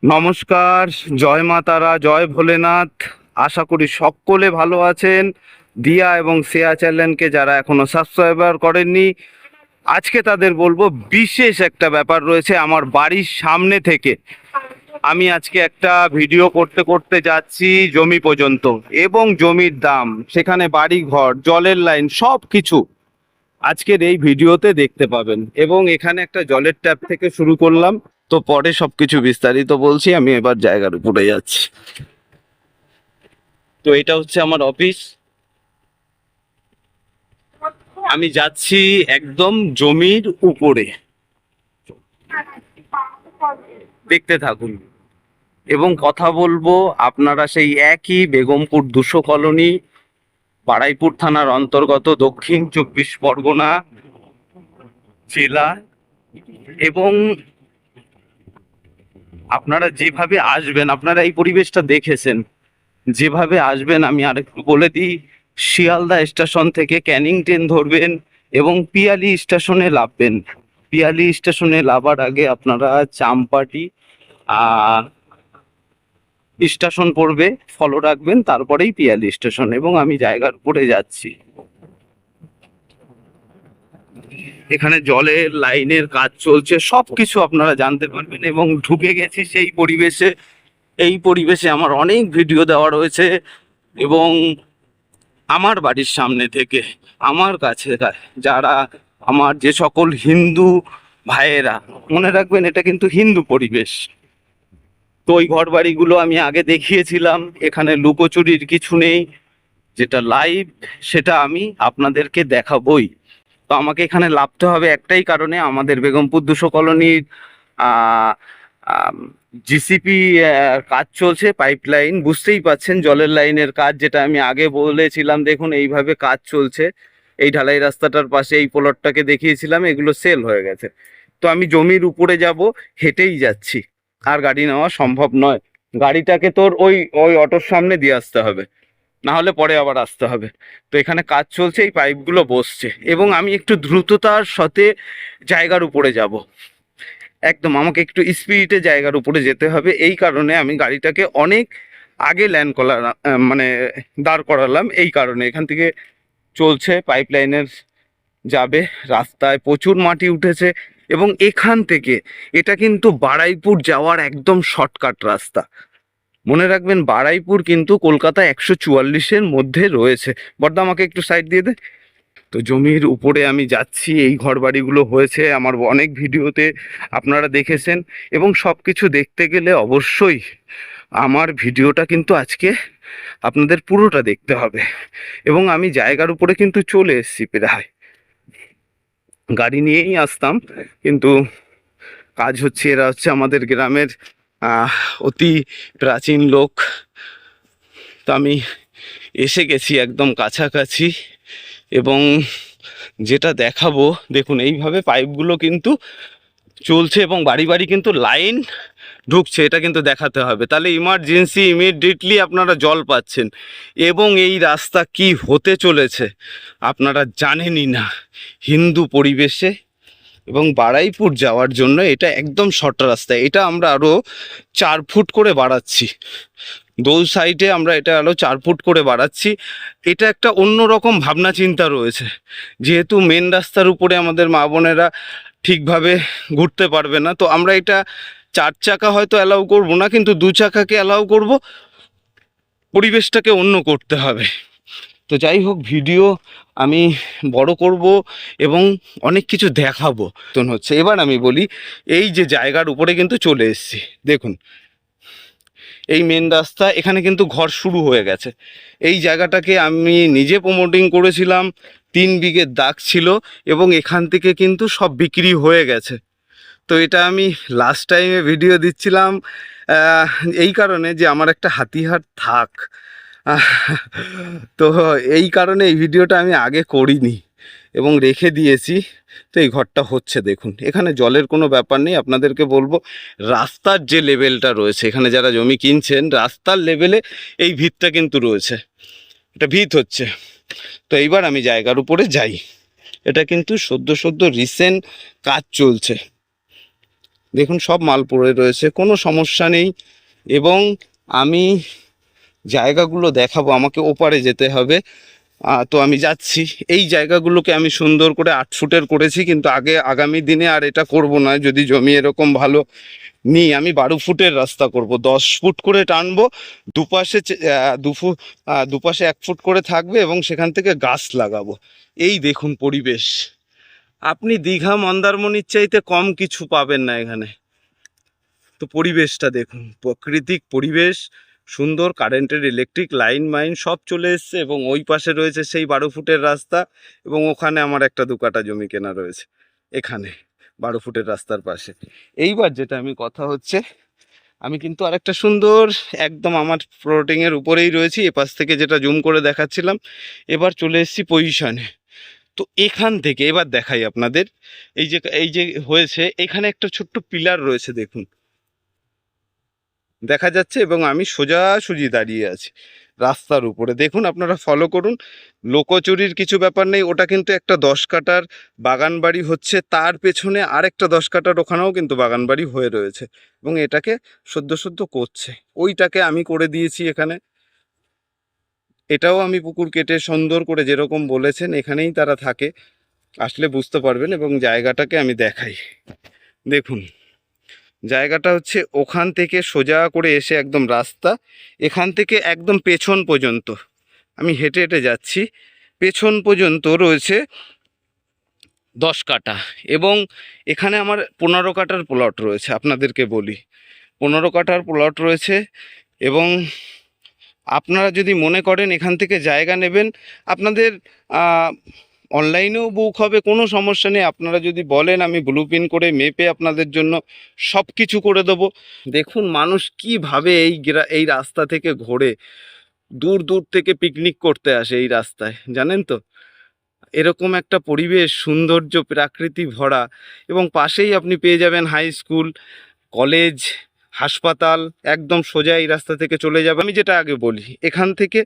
নমস্কার। জয় মা তারা, জয় ভোলেনাথ। আশা করি সকলে ভালো আছেন। দিয়া এবং শ্রেয়া চ্যানেলকে যারা এখনো সাবস্ক্রাইবার করেননি, আজকে তাদের বলবো বিশেষ একটা ব্যাপার রয়েছে আমার বাড়ির সামনে থেকে। আমি আজকে একটা ভিডিও করতে করতে যাচ্ছি জমি পর্যন্ত, এবং জমির দাম, সেখানে বাড়ি ঘর, জলের লাইন, সব কিছু আজকের এই ভিডিওতে দেখতে পাবেন। এবং এখানে একটা জলের ট্যাপ থেকে শুরু করলাম, তো পরে সবকিছু বিস্তারিত বলছি। আমি এবার জায়গার উপরে যাচ্ছি। তো এটা হচ্ছে আমার অফিস। আমি যাচ্ছি একদম জমির উপরে, দেখতে থাকুন এবং কথা বলবো। আপনারা সেই একই বেগমপুর 200 কলোনি, বারুইপুর থানার অন্তর্গত, দক্ষিণ 24 পরগনা জেলা। এবং আপনারা যেভাবে আসবেন, আপনারা এই পরিবেশটা দেখেছেন, যেভাবে আসবেন আমি আরেকটু বলে দিই। শিয়ালদা স্টেশন থেকে ক্যানিং ট্রেন ধরবেন এবং পিয়ালি স্টেশনে নামবেন। পিয়ালি স্টেশনে নামার আগে আপনারা চাম্পাটি স্টেশন পড়বে, ফলো রাখবেন, তারপরেই পিয়ালি স্টেশন। এবং আমি জায়গার উপরে যাচ্ছি। এখানে জলের লাইনের কাজ চলছে, সবকিছু আপনারা জানতে পারবেন। এবং ঢুকে গেছি সেই পরিবেশে। এই পরিবেশে আমার অনেক ভিডিও দেওয়া রয়েছে, এবং আমার বাড়ির সামনে থেকে আমার কাছে যারা আমার যে সকল হিন্দু ভাইয়েরা, মনে রাখবেন এটা কিন্তু হিন্দু পরিবেশ। তো ওই ঘর বাড়িগুলো আমি আগে দেখিয়েছিলাম, এখানে লুকোচুরির কিছু নেই। যেটা লাইভ সেটা আমি আপনাদেরকে দেখাবই। তো আমাকে এখানে লাভতে হবে একটাই কারণে, আমাদের বেগমপুর 200 কলোনির জিসিপি কাজ চলছে, পাইপলাইন, বুঝতেই পাচ্ছেন জলের লাইনের কাজ, যেটা আমি আগে বলেছিলাম। দেখুন এইভাবে কাজ চলছে। এই ঢালাই রাস্তাটার পাশে এই প্লটটাকে দেখিয়েছিলাম, এগুলো সেল হয়ে গেছে। তো আমি জমির উপরে যাব, হেঁটেই যাচ্ছি, আর গাড়ি নেওয়া সম্ভব নয়। গাড়িটাকে তোর ওই ওই অটোর সামনে দিয়ে আসতে হবে, না হলে পরে আবার আসতে হবে। তো এখানে কাজ চলছে, এই পাইপগুলো বসছে, এবং আমি একটু দ্রুততার সাথে জায়গার উপরে যাব। একদম আমাকে একটু স্পিডে জায়গার উপরে যেতে হবে। এই কারণে আমি গাড়িটাকে অনেক আগে ল্যান্ড করালাম, মানে দাঁড় করালাম। এই কারণে এখান থেকে চলছে, পাইপলাইনের যাবে। রাস্তায় প্রচুর মাটি উঠেছে, এবং এখান থেকে এটা কিন্তু বারুইপুর যাওয়ার একদম শর্টকাট রাস্তা। মনে রাখবেন বারুইপুর কিন্তু কলকাতা 144-এর মধ্যে রয়েছে। বর্দা আমাকে একটু সাইড দিয়ে দে। তো জমির উপরে আমি যাচ্ছি। এই ঘরবাড়িগুলো হয়েছে আমার অনেক ভিডিওতে, আপনারা দেখেছেন। এবং সব কিছু দেখতে গেলে অবশ্যই আমার ভিডিওটা কিন্তু আজকে আপনাদের পুরোটা দেখতে হবে। এবং আমি জায়গার উপরে কিন্তু চলে এসেছি প্রায়। গাড়ি নিয়েই আসতাম, কিন্তু কাজ হচ্ছে। এরা হচ্ছে আমাদের গ্রামের অতি প্রাচীন লোক। তো আমি এসে গেছি একদম কাছাকাছি, এবং যেটা দেখাবো, দেখুন এইভাবে পাইপগুলো কিন্তু চলছে, এবং বাড়ি বাড়ি কিন্তু লাইন ঢুকছে। এটা কিন্তু দেখাতে হবে, তাহলে ইমার্জেন্সি ইমিডিয়েটলি আপনারা জল পাচ্ছেন। এবং এই রাস্তা কি হতে চলেছে আপনারা জানেনই না, হিন্দু পরিবেশে। এবং বারুইপুর যাওয়ার জন্য এটা একদম শর্ট রাস্তা। এটা আমরা আরও 4 ফুট করে বাড়াচ্ছি, দোল সাইডে আমরা এটা আরও 4 ফুট করে বাড়াচ্ছি। এটা একটা অন্যরকম ভাবনা চিন্তা রয়েছে, যেহেতু মেন রাস্তার উপরে আমাদের মা বোনেরা ঠিকভাবে ঘুরতে পারবে না। তো আমরা এটা 4 চাকা হয়তো অ্যালাউ করব না, কিন্তু 2 চাকাকে অ্যালাউ করব। পরিবেশটাকে অন্য করতে হবে। তো যাই হোক, ভিডিও আমি বড় করব এবং অনেক কিছু দেখাবো। তো হচ্ছে, এবার আমি বলি, এই যে জায়গার উপরে কিন্তু চলে এসেছি, দেখুন এই মেন রাস্তা, এখানে কিন্তু ঘর শুরু হয়ে গেছে। এই জায়গাটাকে আমি নিজে প্রমোটিং করেছিলাম, 3 বিঘের দাগ ছিল, এবং এখান থেকে কিন্তু সব বিক্রি হয়ে গেছে। তো এটা আমি লাস্ট টাইমে ভিডিও দিচ্ছিলাম এই কারণে যে আমার একটা হাতিহার থাক। তো এই কারণে এই ভিডিওটা আমি আগে করিনি এবং রেখে দিয়েছি। তো এই ঘরটা হচ্ছে, দেখুন এখানে জলের কোনো ব্যাপার নেই। আপনাদেরকে বলবো, রাস্তার যে লেভেলটা রয়েছে, এখানে যারা জমি কিনছেন, রাস্তার লেভেলে এই ভিতটা কিন্তু রয়েছে, এটা ভিত হচ্ছে। তো এইবার আমি জায়গার উপরে যাই। এটা কিন্তু সদ্য রিসেন্ট কাজ চলছে। দেখুন সব মাল পড়ে রয়েছে, কোনো সমস্যা নেই। এবং আমি জায়গাগুলো দেখাবো, আমাকে ওপারে যেতে হবে। তো আমি যাচ্ছি। এই জায়গাগুলোকে আমি সুন্দর করে 8 ফুটের করেছি, কিন্তু আগামী দিনে আর এটা করব না। যদি জমি এরকম ভালো নিই, আমি 12 ফুটের রাস্তা করব, 10 ফুট করে টানবো। দুপাশে দুপাশে 1 ফুট করে থাকবে এবং সেখান থেকে গাছ লাগাবো। এই দেখুন পরিবেশ, আপনি দীঘা মন্দারমণির চাইতে কম কিছু পাবেন না এখানে। তো পরিবেশটা দেখুন, প্রাকৃতিক পরিবেশ, সুন্দর। কারেন্টের ইলেকট্রিক লাইন মাইন সব চলে এসছে এবং ওই পাশে রয়েছে সেই 12 ফুটের রাস্তা। এবং ওখানে আমার একটা 2 কাঠা জমি কেনা রয়েছে, এখানে 12 ফুটের রাস্তার পাশে। এইবার যেটা আমি কথা হচ্ছে, আমি কিন্তু আরেকটা সুন্দর, একদম আমার প্লটিংয়ের উপরেই রয়েছি, এপাশ থেকে যেটা জুম করে দেখাচ্ছিলাম। এবার চলে এসেছি পজিশনে। তো এখান থেকে এবার দেখাই আপনাদের, এই যে হয়েছে, এখানে একটা ছোট্ট পিলার রয়েছে, দেখুন দেখা যাচ্ছে। এবং আমি সোজাসুজি দাঁড়িয়ে আছি রাস্তার উপরে। দেখুন, আপনারা ফলো করুন, লোকচুরির কিছু ব্যাপার নেই। ওটা কিন্তু একটা 10 কাঠার বাগান বাড়ি হচ্ছে, তার পেছনে আরেকটা 10 কাঠার ওখানেও কিন্তু বাগান বাড়ি হয়ে রয়েছে এবং এটাকে সদ্য করছে। ওইটাকে আমি করে দিয়েছি এখানে। এটাও আমি পুকুর কেটে সুন্দর করে, যেরকম বলেছেন, এখানেই তারা থাকে, আসলে বুঝতে পারবেন। এবং জায়গাটাকে আমি দেখাই, দেখুন জায়গাটা হচ্ছে ওখান থেকে সোজা করে এসে একদম রাস্তা, এখান থেকে একদম পেছন পর্যন্ত আমি হেঁটে হেঁটে যাচ্ছি, পেছন পর্যন্ত রয়েছে 10 কাঠা। এবং এখানে আমার 15 কাঠার প্লট রয়েছে, আপনাদেরকে বলি 15 কাঠার প্লট রয়েছে। এবং আপনারা যদি মনে করেন এখান থেকে জায়গা নেবেন, আপনাদের অনলাইনেও বুক হবে, কোনো সমস্যা নেই। আপনারা যদি বলেন, আমি ব্লুপ্রিন্ট করে মেপে আপনাদের জন্য সব কিছু করে দেবো। দেখুন মানুষ কীভাবে এই রাস্তা থেকে ঘোরে, দূর দূর থেকে পিকনিক করতে আসে এই রাস্তায়, জানেন তো। এরকম একটা পরিবেশ, সৌন্দর্য, প্রাকৃতিক ভরা। এবং পাশেই আপনি পেয়ে যাবেন হাই স্কুল, কলেজ, হাসপাতাল, একদম সোজা এই রাস্তা থেকে চলে যাবে। আমি যেটা আগে বলি, এখান থেকে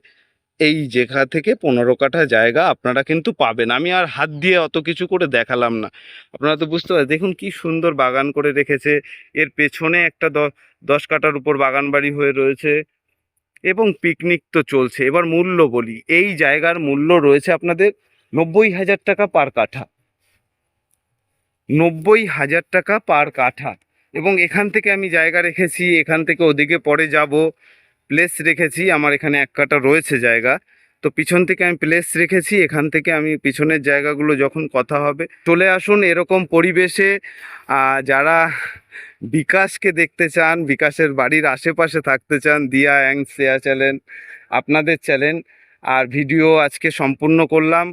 এই জায়গা থেকে 15 কাঠা জায়গা আপনারা কিন্তু পাবেন। আমি আর হাত দিয়ে অত কিছু করে দেখালাম না, আপনারা তো বুঝতে পারছেন। দেখুন কি সুন্দর বাগান করে রেখেছে, এর পেছনে একটা 10 কাঠার উপর বাগান বাড়ি হয়ে রয়েছে এবং পিকনিক তো চলছে। এবার মূল্য বলি, এই জায়গার মূল্য রয়েছে আপনাদের 90,000 টাকা পার কাঠা, 90,000 টাকা পার কাঠা। এবং এখান থেকে আমি জায়গা রেখেছি, এখান থেকে ওদিকে পরে যাব, প্লেস রেখেছি। আমার এখানে 1 কাঠা রয়েছে জায়গা, তো পিছন থেকে আমি প্লেস রেখেছি। এখান থেকে আমি পিছনের জায়গাগুলো যখন কথা হবে, চলে আসুন এরকম পরিবেশে। যারা বিকাশকে দেখতে চান, বিকাশের বাড়ির আশেপাশে থাকতে চান, দিয়া অ্যাং শেয়ার চ্যানেল আপনাদের চ্যানেল। আর ভিডিও আজকে সম্পূর্ণ করলাম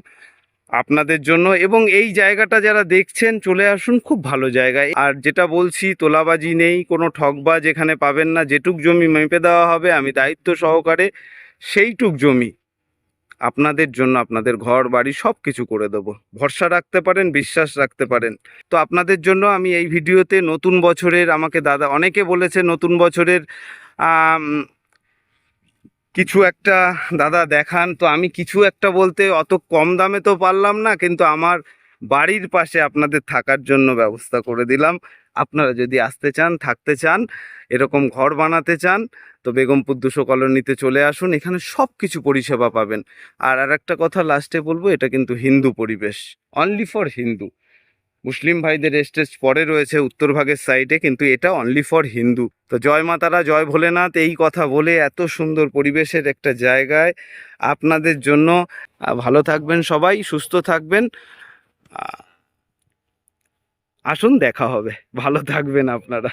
আপনাদের জন্য। এবং এই জায়গাটা যারা দেখছেন, চলে আসুন, খুব ভালো জায়গায়। আর যেটা বলছি, তোলাবাজি নেই, কোনো ঠকবাজ এখানে পাবেন না। যেটুক জমি মেপে দেওয়া হবে, আমি দায়িত্ব সহকারে সেইটুক জমি আপনাদের জন্য, আপনাদের ঘর বাড়ি সব কিছু করে দেবো। ভরসা রাখতে পারেন, বিশ্বাস রাখতে পারেন। তো আপনাদের জন্য আমি এই ভিডিওতে নতুন বছরের, আমাকে দাদা অনেকে বলেছে নতুন বছরের কিছু একটা দাদা দেখান। তো আমি কিছু একটা বলতে অত কম দামে তো পারলাম না, কিন্তু আমার বাড়ির পাশে আপনাদের থাকার জন্য ব্যবস্থা করে দিলাম। আপনারা যদি আসতে চান, থাকতে চান, এরকম ঘর বানাতে চান, তো বেগমপুর 200 কলোনিতে চলে আসুন, এখানে সব কিছু পরিষেবা পাবেন। আর একটা কথা লাস্টে বলবো, এটা কিন্তু হিন্দু পরিবেশ, অনলি ফর হিন্দু। মুসলিম ভাইদের স্টেজ পরে রয়েছে উত্তরভাগের সাইডে, কিন্তু এটা অনলি ফর হিন্দু। তো জয় মা তারা, জয় ভোলেনাথ। এই কথা বলে এত সুন্দর পরিবেশের একটা জায়গায় আপনাদের জন্য, ভালো থাকবেন সবাই, সুস্থ থাকবেন, আসুন দেখা হবে। ভালো থাকবেন আপনারা।